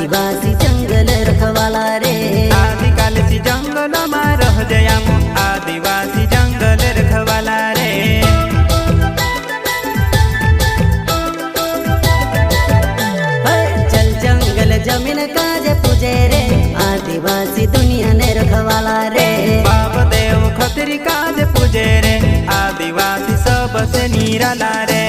आदिवासी जंगल रखवाला रे। आदिकाल से जंगल में रह जया आदिवासी जंगल रखवाला रे। चल जंगल जमीन काज पूजे रे आदिवासी दुनिया ने रखवाला रे। बाप देव खतरी काज पूजे रे आदिवासी सबसे निराला रे।